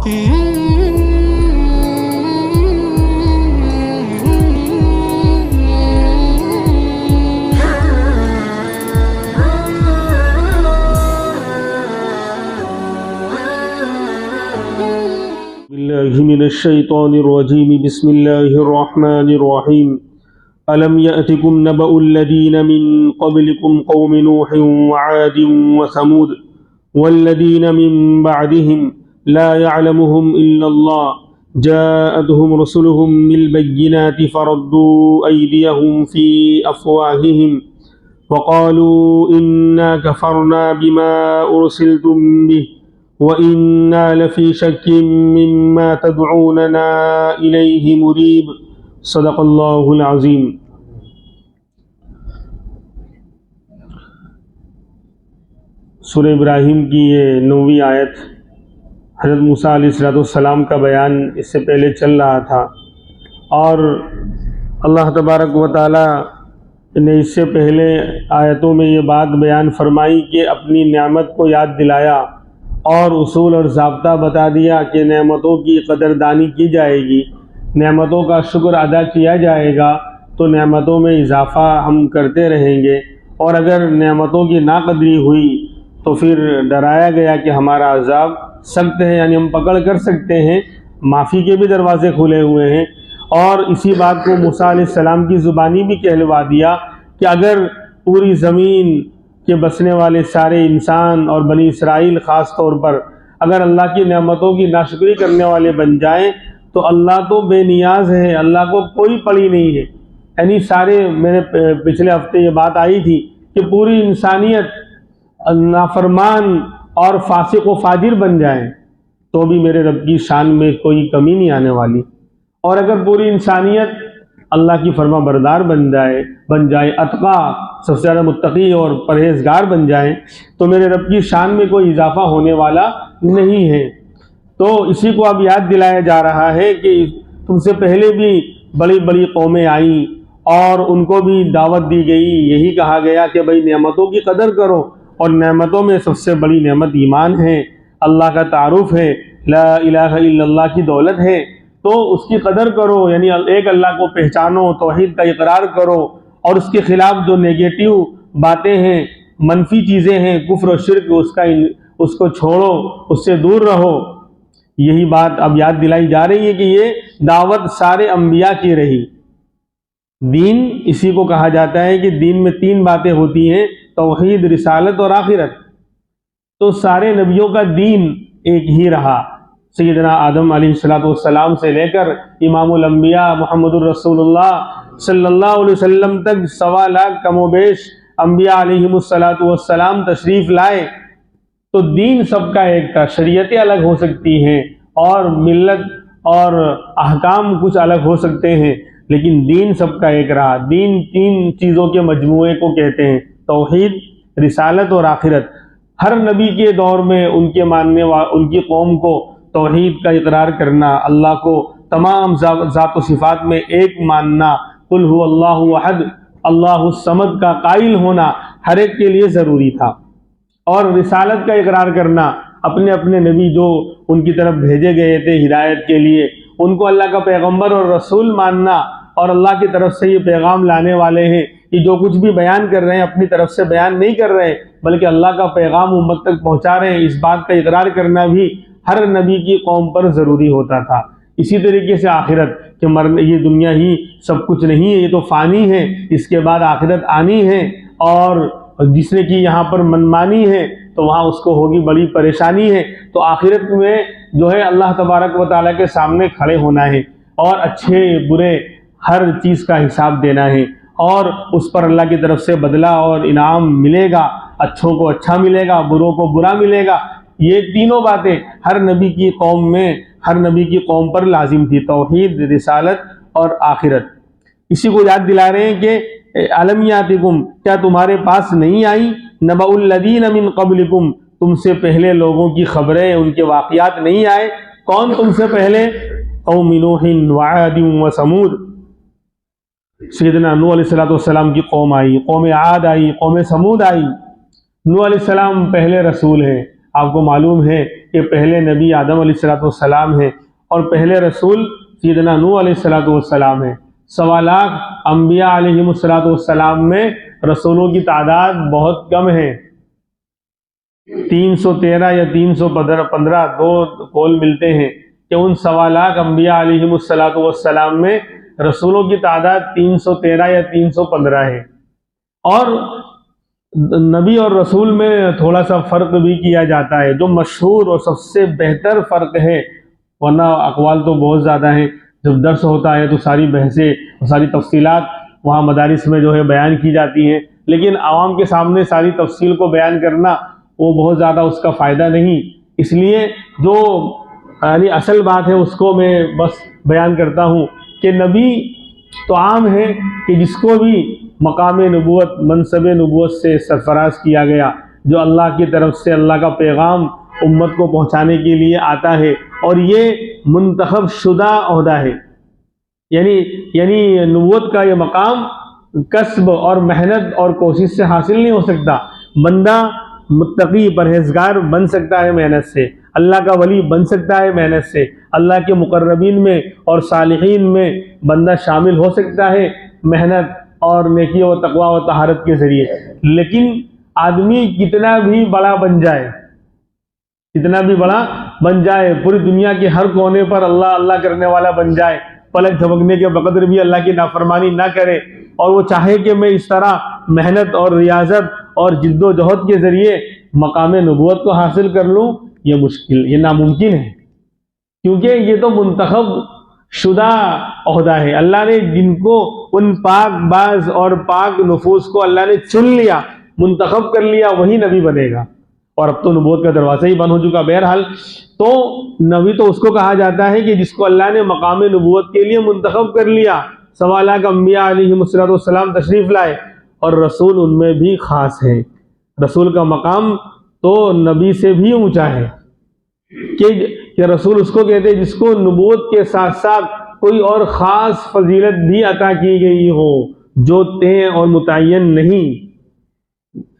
من الشیطان الرجیم بسم اللہ الرحمن الرحیم ألم يأتكم نبأ الذين من قبلكم قوم نوح وعاد وثمود والذين من بعدهم لا يعلمهم إلا الله جاءتهم رسلهم بالبينات فردوا أيديهم في أفواههم وقالوا إنا كفرنا بما أرسلتم به وَإِنَّا لَفِي شَكٍّ مِّمَّا تَدْعُونَنَا إِلَيْهِ مُرِيبٍ صدق اللہ العظیم۔ سورہ ابراہیم کی یہ 9ویں آیت حضرت موسیٰ علیہ السلام کا بیان اس سے پہلے چل رہا تھا، اور اللہ تبارک و تعالی نے اس سے پہلے آیتوں میں یہ بات بیان فرمائی کہ اپنی نعمت کو یاد دلایا اور اصول اور ضابطہ بتا دیا کہ نعمتوں کی قدردانی کی جائے گی، نعمتوں کا شکر ادا کیا جائے گا تو نعمتوں میں اضافہ ہم کرتے رہیں گے، اور اگر نعمتوں کی ناقدری ہوئی تو پھر ڈرایا گیا کہ ہمارا عذاب سخت ہے، یعنی ہم پکڑ کر سکتے ہیں، معافی کے بھی دروازے کھلے ہوئے ہیں۔ اور اسی بات کو موسیٰ علیہ السلام کی زبانی بھی کہلوا دیا کہ اگر پوری زمین کہ بسنے والے سارے انسان اور بنی اسرائیل خاص طور پر اگر اللہ کی نعمتوں کی ناشکری کرنے والے بن جائیں تو اللہ تو بے نیاز ہے، اللہ کو کوئی پڑی نہیں ہے، یعنی سارے، میں نے پچھلے ہفتے یہ بات آئی تھی کہ پوری انسانیت نافرمان اور فاسق و فاجر بن جائیں تو بھی میرے رب کی شان میں کوئی کمی نہیں آنے والی، اور اگر پوری انسانیت اللہ کی فرما بردار بن جائے، اتقا، سب سے زیادہ متقی اور پرہیزگار بن جائیں تو میرے رب کی شان میں کوئی اضافہ ہونے والا نہیں ہے۔ تو اسی کو اب یاد دلایا جا رہا ہے کہ تم سے پہلے بھی بڑی بڑی قومیں آئیں اور ان کو بھی دعوت دی گئی، یہی کہا گیا کہ بھئی نعمتوں کی قدر کرو، اور نعمتوں میں سب سے بڑی نعمت ایمان ہے، اللہ کا تعارف ہے، لا الہ الا اللہ کی دولت ہے، تو اس کی قدر کرو، یعنی ایک اللہ کو پہچانو، توحید کا اقرار کرو، اور اس کے خلاف جو نیگیٹو باتیں ہیں، منفی چیزیں ہیں، کفر و شرک، اس کو چھوڑو، اس سے دور رہو۔ یہی بات اب یاد دلائی جا رہی ہے کہ یہ دعوت سارے انبیاء کی رہی۔ دین اسی کو کہا جاتا ہے کہ دین میں 3 باتیں ہوتی ہیں، توحید، رسالت اور آخرت، تو سارے نبیوں کا دین ایک ہی رہا، سیدنا آدم علیہ السلام سے لے کر امام الانبیاء محمد الرسول اللہ صلی اللہ علیہ وسلم تک 1.25 لاکھ کم و بیش انبیاء علیہ السلام تشریف لائے، تو دین سب کا ایک تھا۔ شریعتیں الگ ہو سکتی ہیں اور ملت اور احکام کچھ الگ ہو سکتے ہیں، لیکن دین سب کا ایک رہا۔ دین 3 چیزوں کے مجموعے کو کہتے ہیں، توحید، رسالت اور آخرت۔ ہر نبی کے دور میں ان کی قوم کو توحید کا اقرار کرنا، اللہ کو تمام ذات و صفات میں ایک ماننا، قل هو اللہ احد، اللہ الصمد کا قائل ہونا ہر ایک کے لیے ضروری تھا، اور رسالت کا اقرار کرنا، اپنے اپنے نبی جو ان کی طرف بھیجے گئے تھے ہدایت کے لیے، ان کو اللہ کا پیغمبر اور رسول ماننا، اور اللہ کی طرف سے یہ پیغام لانے والے ہیں کہ جو کچھ بھی بیان کر رہے ہیں اپنی طرف سے بیان نہیں کر رہے بلکہ اللہ کا پیغام امت تک پہنچا رہے ہیں، اس بات کا اقرار کرنا بھی ہر نبی کی قوم پر ضروری ہوتا تھا۔ اسی طریقے سے آخرت، کہ یہ دنیا ہی سب کچھ نہیں ہے، یہ تو فانی ہے، اس کے بعد آخرت آنی ہے، اور جس نے کی یہاں پر منمانی ہے تو وہاں اس کو ہوگی بڑی پریشانی ہے۔ تو آخرت میں جو ہے اللہ تبارک و تعالیٰ کے سامنے کھڑے ہونا ہے، اور اچھے برے ہر چیز کا حساب دینا ہے، اور اس پر اللہ کی طرف سے بدلہ اور انعام ملے گا، اچھوں کو اچھا ملے گا، بروں کو برا ملے گا۔ یہ تینوں باتیں ہر نبی کی قوم پر لازم تھی، توحید، رسالت اور آخرت۔ اسی کو یاد دلا رہے ہیں کہ الم یاتکم، کیا تمہارے پاس نہیں آئی، نبأ الذین من قبلکم، تم سے پہلے لوگوں کی خبریں، ان کے واقعات نہیں آئے؟ کون تم سے پہلے؟ قوم نوح وعاد وثمود، سیدنا نوح علیہ السلام کی قوم آئی، قوم عاد آئی، قوم ثمود آئی۔ نوح علیہ السلام پہلے رسول ہیں، آپ کو معلوم ہے کہ پہلے نبی آدم علیہ السلام ہیں اور پہلے رسول سیدنا نوح علیہ السلام ہیں۔ 1.25 لاکھ انبیاء علیہ السلام میں رسولوں کی تعداد بہت کم ہے، 313 یا 315 دو قول ملتے ہیں کہ ان 1.25 لاکھ انبیاء علیہ السلام میں رسولوں کی تعداد 313 یا 315 ہے۔ اور نبی اور رسول میں تھوڑا سا فرق بھی کیا جاتا ہے، جو مشہور اور سب سے بہتر فرق ہے، ورنہ اقوال تو بہت زیادہ ہیں۔ جب درس ہوتا ہے تو ساری بحثیں اور ساری تفصیلات وہاں مدارس میں جو ہے بیان کی جاتی ہیں، لیکن عوام کے سامنے ساری تفصیل کو بیان کرنا وہ بہت زیادہ اس کا فائدہ نہیں، اس لیے جو یعنی اصل بات ہے اس کو میں بس بیان کرتا ہوں کہ نبی تو عام ہے کہ جس کو بھی مقام نبوت، منصب نبوت سے سرفراز کیا گیا، جو اللہ کی طرف سے اللہ کا پیغام امت کو پہنچانے کے لیے آتا ہے، اور یہ منتخب شدہ عہدہ ہے، یعنی نبوت کا یہ مقام کسب اور محنت اور کوشش سے حاصل نہیں ہو سکتا۔ بندہ متقی پرہیزگار بن سکتا ہے محنت سے، اللہ کا ولی بن سکتا ہے محنت سے، اللہ کے مقربین میں اور صالحین میں بندہ شامل ہو سکتا ہے محنت اور نیکی و تقوی و طہارت کے ذریعے۔ لیکن آدمی کتنا بھی بڑا بن جائے، پوری دنیا کے ہر کونے پر اللہ اللہ کرنے والا بن جائے، پلک جھپکنے کے بقدر بھی اللہ کی نافرمانی نہ کرے، اور وہ چاہے کہ میں اس طرح محنت اور ریاضت اور جد و جہد کے ذریعے مقام نبوت کو حاصل کر لوں، یہ مشکل، یہ ناممکن ہے، کیونکہ یہ تو منتخب شدہ عہدہ ہے۔ اللہ نے جن کو ان پاک باز اور پاک نفوس کو اللہ نے چن لیا، منتخب کر لیا، وہی نبی بنے گا، اور اب تو نبوت کا دروازہ ہی بند ہو چکا۔ بہرحال تو نبی تو اس کو کہا جاتا ہے کہ جس کو اللہ نے مقام نبوت کے لیے منتخب کر لیا۔ 1.25 لاکھ انبیاء علیہ السلام تشریف لائے، اور رسول ان میں بھی خاص ہے۔ رسول کا مقام تو نبی سے بھی اونچا ہے کہ رسول اس کو کہتے ہیں جس کو نبوت کے ساتھ ساتھ کوئی اور خاص فضیلت بھی عطا کی گئی ہو جو طے اور متعین نہیں۔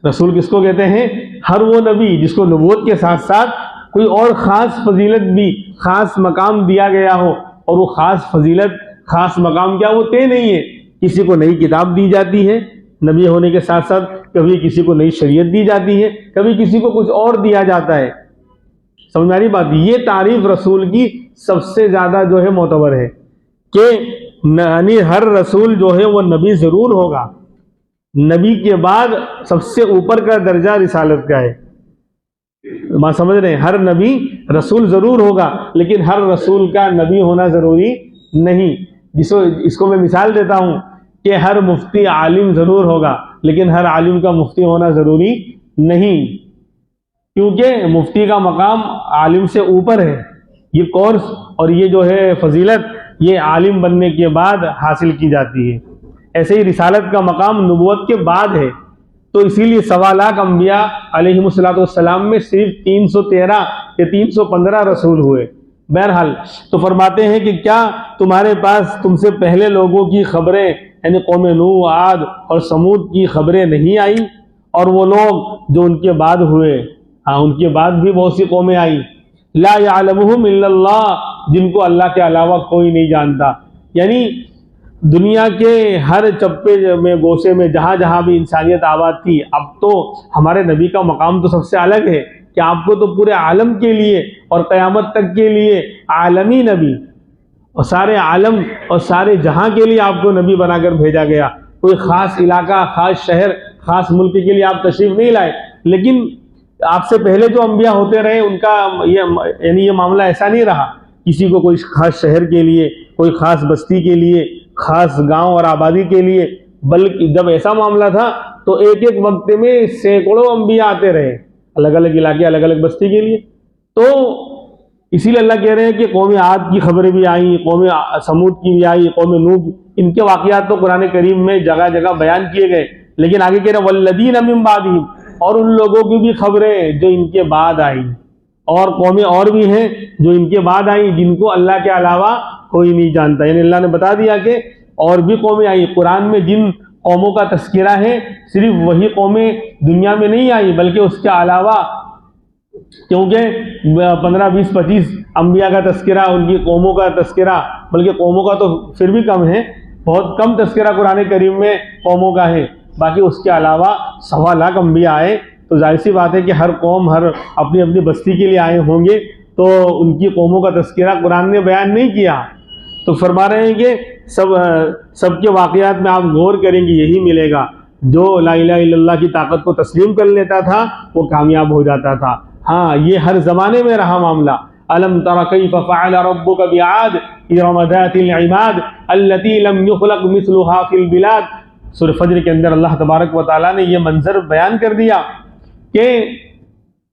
رسول کس کو کہتے ہیں؟ ہر وہ نبی جس کو نبوت کے ساتھ ساتھ کوئی اور خاص فضیلت بھی، خاص مقام دیا گیا ہو، اور وہ خاص فضیلت، خاص مقام کیا وہ طے نہیں ہے۔ کسی کو نئی کتاب دی جاتی ہے نبی ہونے کے ساتھ ساتھ، کبھی کسی کو نئی شریعت دی جاتی ہے، کبھی کسی کو کچھ اور دیا جاتا ہے۔ سمجھ میں آ رہی بات؟ یہ تعریف رسول کی سب سے زیادہ جو ہے معتبر ہے کہ یعنی ہر رسول جو ہے وہ نبی ضرور ہوگا، نبی کے بعد سب سے اوپر کا درجہ رسالت کا ہے۔ بات سمجھ رہے ہیں؟ ہر نبی رسول ضرور ہوگا، لیکن ہر رسول کا نبی ہونا ضروری نہیں۔ اس کو میں مثال دیتا ہوں کہ ہر مفتی عالم ضرور ہوگا، لیکن ہر عالم کا مفتی ہونا ضروری نہیں، کیونکہ مفتی کا مقام عالم سے اوپر ہے۔ یہ کورس اور یہ جو ہے فضیلت یہ عالم بننے کے بعد حاصل کی جاتی ہے۔ ایسے ہی رسالت کا مقام نبوت کے بعد ہے، تو اسی لیے 1.25 لاکھ انبیاء علیہ السلام میں صرف 313 یا 315 رسول ہوئے۔ بہرحال تو فرماتے ہیں کہ کیا تمہارے پاس تم سے پہلے لوگوں کی خبریں، یعنی قوم نوح، عاد اور سمود کی خبریں نہیں آئیں، اور وہ لوگ جو ان کے بعد ہوئے، ان کے بعد بھی بہت سی قومیں آئیں، لا یعلمہم الا اللہ، جن کو اللہ کے علاوہ کوئی نہیں جانتا۔ یعنی دنیا کے ہر چپے میں، گوشے میں، جہاں جہاں بھی انسانیت آباد تھی، اب تو ہمارے نبی کا مقام تو سب سے الگ ہے کہ آپ کو تو پورے عالم کے لیے اور قیامت تک کے لیے عالمی نبی، اور سارے عالم اور سارے جہاں کے لیے آپ کو نبی بنا کر بھیجا گیا۔ کوئی خاص علاقہ، خاص شہر، خاص ملک کے لیے آپ تشریف نہیں لائے، لیکن آپ سے پہلے جو انبیاء ہوتے رہے ان کا یہ معاملہ ایسا نہیں رہا، کسی کو کوئی خاص شہر کے لیے، کوئی خاص بستی کے لیے، خاص گاؤں اور آبادی کے لیے، بلکہ جب ایسا معاملہ تھا تو ایک ایک وقت میں سینکڑوں انبیاء آتے رہے، الگ الگ علاقے، الگ الگ بستی کے لیے۔ تو اسی لیے اللہ کہہ رہے ہیں کہ قوم عاد کی خبریں بھی آئیں، قوم سمود کی بھی آئی، قوم نوح کی، ان کے واقعات تو قرآن کریم میں جگہ جگہ بیان کیے گئے، لیکن آگے کہہ رہے ہیں والذین من بعدہم، اور ان لوگوں کی بھی خبریں جو ان کے بعد آئیں، اور قومیں اور بھی ہیں جو ان کے بعد آئیں جن کو اللہ کے علاوہ کوئی نہیں جانتا۔ یعنی اللہ نے بتا دیا کہ اور بھی قومیں آئیں۔ قرآن میں جن قوموں کا تذکرہ ہے صرف وہی قومیں دنیا میں نہیں آئی، بلکہ اس کے علاوہ کیونکہ 15 20 25 انبیاء کا تذکرہ، ان کی قوموں کا تذکرہ، بلکہ قوموں کا تو پھر بھی کم ہے، بہت کم تذکرہ قرآن کریم میں قوموں کا ہے، باقی اس کے علاوہ 1.25 لاکھ انبیاء آئے، تو ظاہر سی بات ہے کہ ہر قوم ہر اپنی اپنی بستی کے لیے آئے ہوں گے، تو ان کی قوموں کا تذکرہ قرآن نے بیان نہیں کیا۔ تو فرما رہے ہیں کہ سب کے واقعات میں آپ غور کریں گے، یہی ملے گا، جو لا الہ الا اللہ کی طاقت کو تسلیم کر لیتا تھا وہ کامیاب ہو جاتا تھا۔ ہاں، یہ ہر زمانے میں رہا معاملہ۔ الم تر کیف فعل ربک بعاد ارم ذات العماد التي لم يخلق مثلها في البلاد۔ سورہ فجر کے اندر اللہ تبارک و تعالیٰ نے یہ منظر بیان کر دیا کہ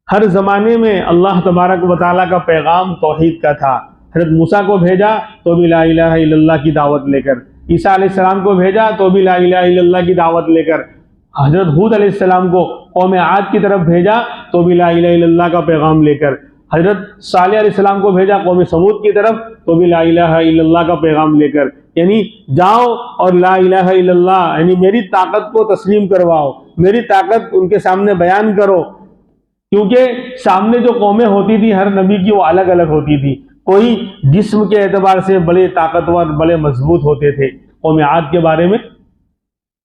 ہر زمانے میں اللہ تبارک و تعالیٰ کا پیغام توحید کا تھا۔ حضرت موسیٰ کو بھیجا تو بھی لا الہ الا اللہ کی دعوت لے کر، عیسیٰ علیہ السلام کو بھیجا تو بھی لا الہ الا اللہ کی دعوت لے کر، حضرت ہود علیہ السلام کو قوم عاد کی طرف بھیجا تو بھی لا الہ الا اللہ کا پیغام لے کر، حضرت صالح علیہ السلام کو بھیجا قوم سمود کی طرف تو بھی لا الہ الا اللہ کا پیغام لے کر، یعنی جاؤ اور لا الہ الا اللہ، یعنی میری طاقت کو تسلیم کرواؤ، میری طاقت ان کے سامنے بیان کرو۔ کیونکہ سامنے جو قومیں ہوتی تھی ہر نبی کی وہ الگ الگ ہوتی تھی، کوئی جسم کے اعتبار سے بڑے طاقتور بڑے مضبوط ہوتے تھے۔ قوم عاد کے بارے میں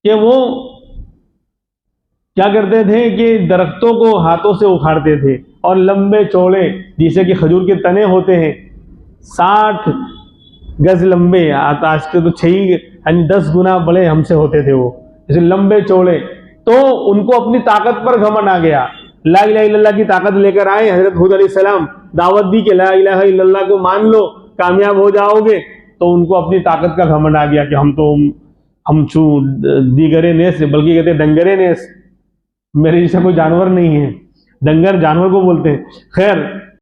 کہ وہ کیا کرتے تھے کہ درختوں کو ہاتھوں سے اکھاڑتے تھے، اور لمبے چوڑے جیسے کہ کھجور کے تنے ہوتے ہیں 60 گز لمبے، آج کے تو 6 یعنی 10 گنا بڑے ہم سے ہوتے تھے، وہ جیسے لمبے چوڑے، تو ان کو اپنی طاقت پر گھمنڈ آ گیا۔ لا الہ الا اللہ کی طاقت لے کر آئے، حضرت ہود علیہ السلام دعوت دی کہ لا الہ الا اللہ کو مان لو کامیاب ہو جاؤ گے، تو ان کو اپنی طاقت کا گھمنڈ آ گیا کہ ہم دیگرے نیس، بلکہ کہتے ہیں ڈنگرے نیس، میرے جیسا کوئی جانور نہیں ہے، ڈنگر جانور کو بولتے ہیں۔ خیر،